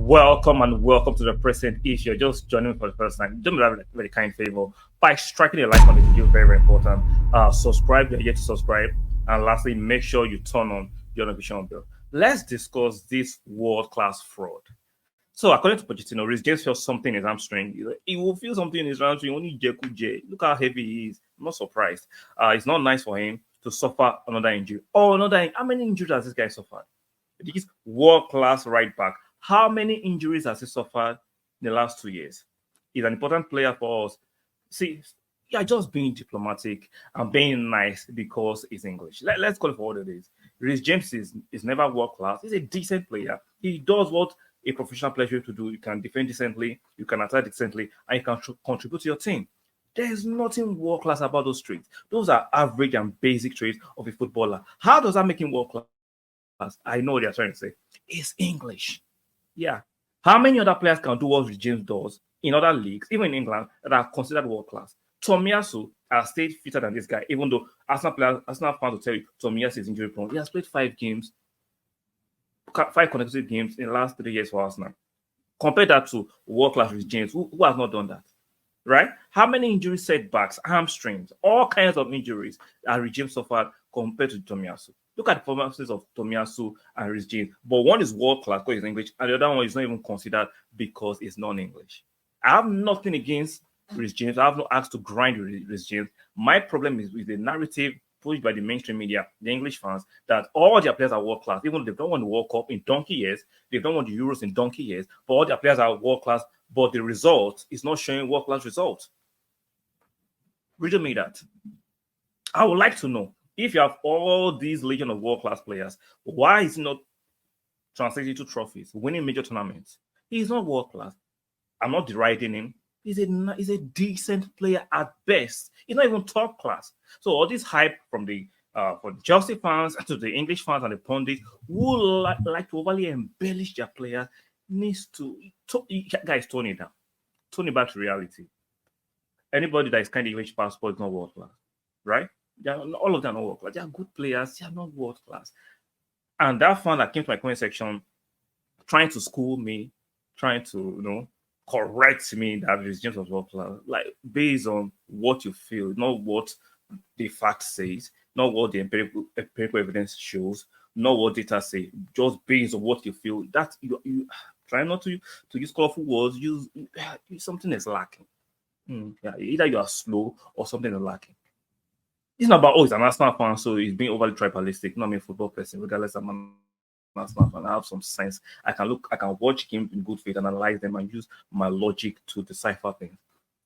Welcome and welcome to the present. If you're just joining me for the first time, do me that very kind favor by striking a like on the video. Very, very important. Subscribe if you're yet to subscribe, and lastly, make sure you turn on your notification bell. Let's discuss this world-class fraud. So, according to Pochettino, Reece James felt something in his hamstring. He will feel something in his hamstring. Only Jeku J. Look how heavy he is. I'm not surprised. It's not nice for him to suffer another injury. How many injuries has this guy suffered? He's world-class right back. How many injuries has he suffered in the last 2 years? He's an important player for us. See, you're just being diplomatic and being nice because he's English. Let's call it for what it is. Reece James is never world-class. He's a decent player. He does what a professional player should do. You can defend decently, you can attack decently, and you can contribute to your team. There's nothing world-class about those traits. Those are average and basic traits of a footballer. How does that make him world-class? I know what they're trying to say. It's English. Yeah. How many other players can do what Reece James does in other leagues, even in England, that are considered world-class? Tomiyasu has stayed fitter than this guy, even though Arsenal fans will tell you Tomiyasu is injury prone. He has played 5 consecutive games in the last 3 years for Arsenal. Compare that to world-class Reece James, who has not done that. Right? How many injury setbacks, hamstrings, all kinds of injuries that Reece James suffered compared to Tomiyasu? Look at the performances of Tomiyasu and Reece James. But one is world-class because he's English, and the other one is not even considered because it's non-English. I have nothing against Reece James. I have no axe to grind Reece James. My problem is with the narrative pushed by the mainstream media, the English fans, that all their players are world-class. Even though they've not won the World Cup in donkey years, they've not won the Euros in donkey years, but all their players are world-class, but the result is not showing world-class results. Riddle me that. I would like to know, if you have all these legion of world-class players, why is he not translating to trophies, winning major tournaments? He's not world-class. I'm not deriding him. He's a decent player at best. He's not even top class. So all this hype from the Chelsea fans to the English fans and the pundits who like to overly embellish their players needs to guys, tone it down. Tone it back to reality. Anybody that is kind of English passport is not world-class, right? All of them are not world class. They are good players. They are not world class. And that fan that came to my comment section, trying to school me, trying to correct me that Reece James was world class, like based on what you feel, not what the fact says, not what the empirical evidence shows, not what data say, just based on what you feel. That you try not to use colorful words. Use something is lacking. Either you are slow or something is lacking. It's not about, he's an Arsenal fan, so he's being overly tribalistic. Not a football person, regardless of an Arsenal fan. I have some sense. I can watch games in good faith and analyze them and use my logic to decipher things.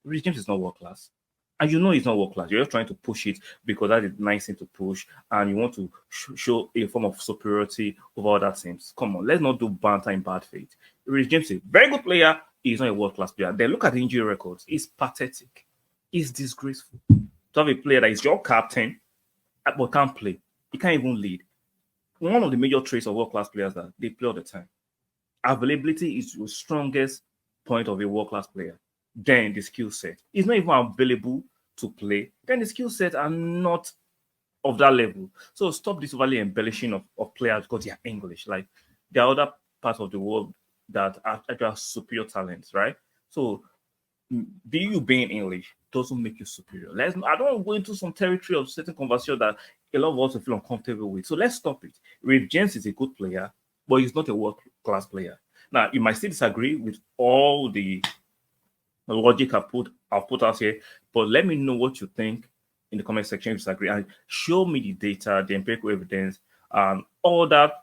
Reece James is not world class. And you know he's not world class. You're just trying to push it because that is nice thing to push, and you want to show a form of superiority over other teams. Come on, let's not do banter in bad faith. Reece James is a very good player. He's not a world class player. Then look at the injury records. It's pathetic. It's disgraceful. To have a player that is your captain, but can't play. He can't even lead. One of the major traits of world-class players that they play all the time. Availability is the strongest point of a world-class player. Then the skill set. He's not even available to play. Then the skill set are not of that level. So stop this overly embellishing of players because they are English. Like there are other parts of the world that are superior talents, right? So being English doesn't make you superior. I don't want to go into some territory of certain conversation that a lot of us will feel uncomfortable with. So let's stop it. Reece James is a good player, but he's not a world-class player. Now, you might still disagree with all the logic I've put out here, but let me know what you think in the comment section if you disagree, and show me the data, the empirical evidence, and all that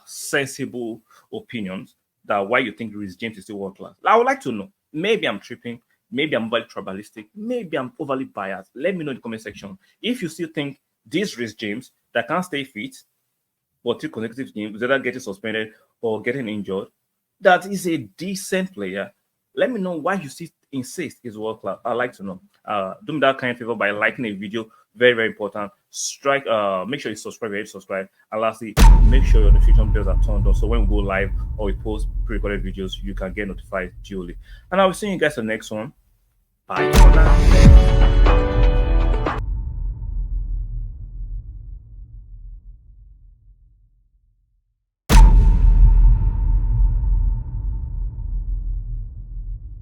sensible opinions that why you think Reece James is still world-class. I would like to know. Maybe I'm tripping. Maybe I'm overly tribalistic. Maybe I'm overly biased. Let me know in the comment section. If you still think this Reece James that can't stay fit for 2 consecutive games, whether getting suspended or getting injured, that is a decent player, let me know why you still insist is world class. I'd like to know. Do me that kind of favor by liking a video. Very, very important. Make sure you subscribe if you subscribe. And lastly, make sure your notification bells are turned on so when we go live or we post pre-recorded videos, you can get notified duly. And I will see you guys in the next one. Bye for now.